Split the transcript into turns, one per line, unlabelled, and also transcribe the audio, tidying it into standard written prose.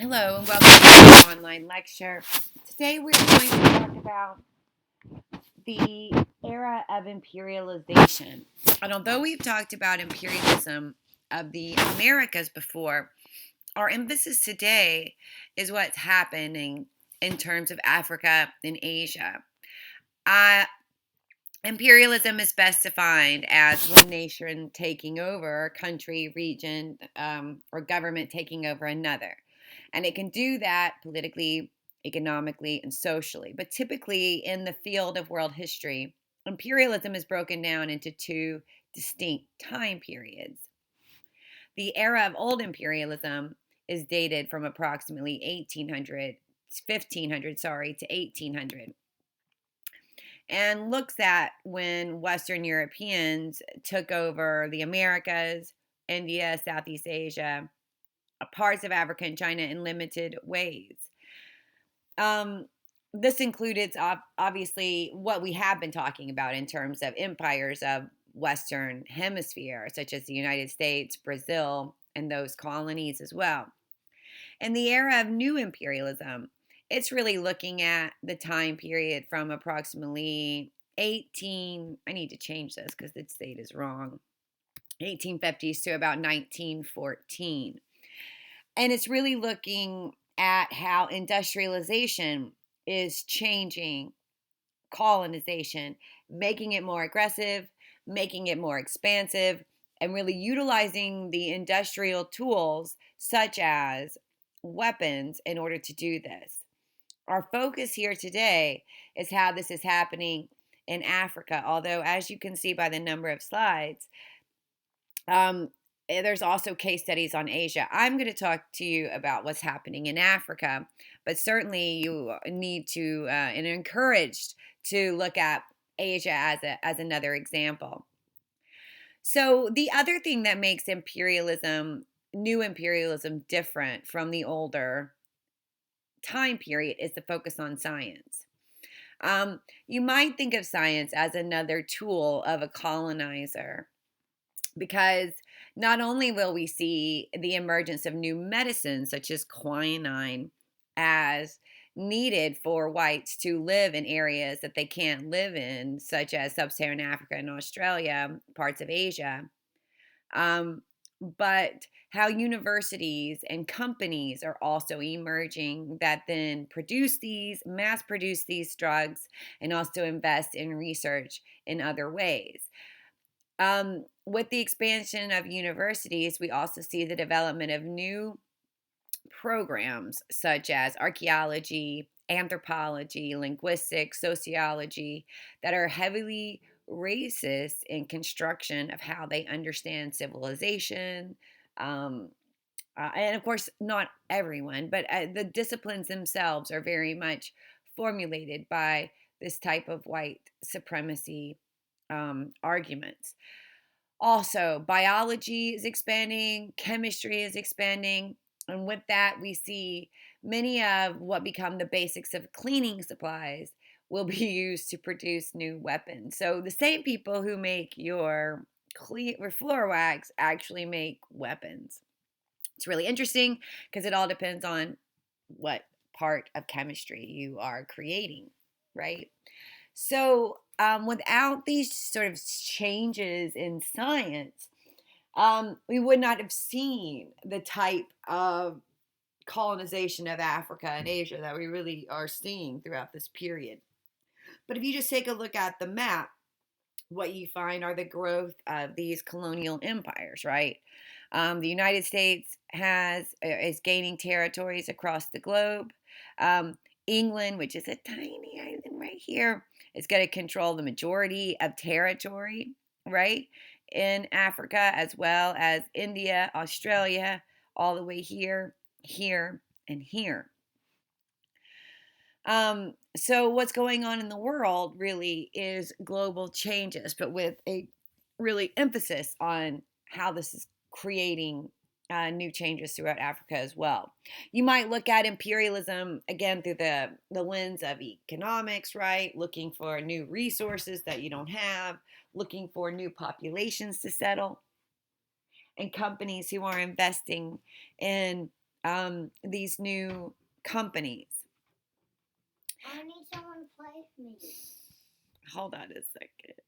Hello and welcome to the online lecture. Today we're going to talk about the era of imperialization. And although we've talked about imperialism of the Americas before, our emphasis today is what's happening in terms of Africa and Asia. Imperialism is best defined as one nation taking over a country, region, or government taking over another. And it can do that politically, economically, and socially. But typically, in the field of world history, imperialism is broken down into two distinct time periods. The era of old imperialism is dated from approximately 1500, to 1800 and looks at when Western Europeans took over the Americas, India, Southeast Asia, parts of Africa and China in limited ways. This included obviously what we have been talking about in terms of empires of Western Hemisphere, such as the United States, Brazil, and those colonies as well. In the era of new imperialism, it's really looking at the time period from approximately I need to change this because the date is wrong, 1850s to about 1914. And it's really looking at how industrialization is changing colonization, making it more aggressive, making it more expansive, and really utilizing the industrial tools such as weapons in order to do this. Our focus here today is how this is happening in Africa, although as you can see by the number of slides, there's also case studies on Asia. I'm going to talk to you about what's happening in Africa, but certainly you need to and encouraged to look at Asia as another example. So the other thing that makes new imperialism, different from the older time period is the focus on science. You might think of science as another tool of a colonizer, because not only will we see the emergence of new medicines such as quinine as needed for whites to live in areas that they can't live in, such as sub-Saharan Africa and Australia, parts of Asia, but how universities and companies are also emerging that then mass produce these drugs, and also invest in research in other ways. With the expansion of universities, we also see the development of new programs such as archaeology, anthropology, linguistics, sociology, that are heavily racist in construction of how they understand civilization. And of course, not everyone, but the disciplines themselves are very much formulated by this type of white supremacy arguments. Also, biology is expanding, chemistry is expanding, and with that, we see many of what become the basics of cleaning supplies will be used to produce new weapons. So the same people who make your floor wax actually make weapons. It's really interesting because it all depends on what part of chemistry you are creating, right? So, without these sort of changes in science, we would not have seen the type of colonization of Africa and Asia that we really are seeing throughout this period. But if you just take a look at the map, what you find are the growth of these colonial empires, right? The United States is gaining territories across the globe. England, which is a tiny island right here, is going to control the majority of territory, right, in Africa, as well as India, Australia, all the way here, here, and here. So what's going on in the world really is global changes, but with a really emphasis on how this is creating new changes throughout Africa as well. You might look at imperialism again through the lens of economics, right? Looking for new resources that you don't have, looking for new populations to settle, and companies who are investing in these new companies.
I need someone to play with me.
Hold on a second.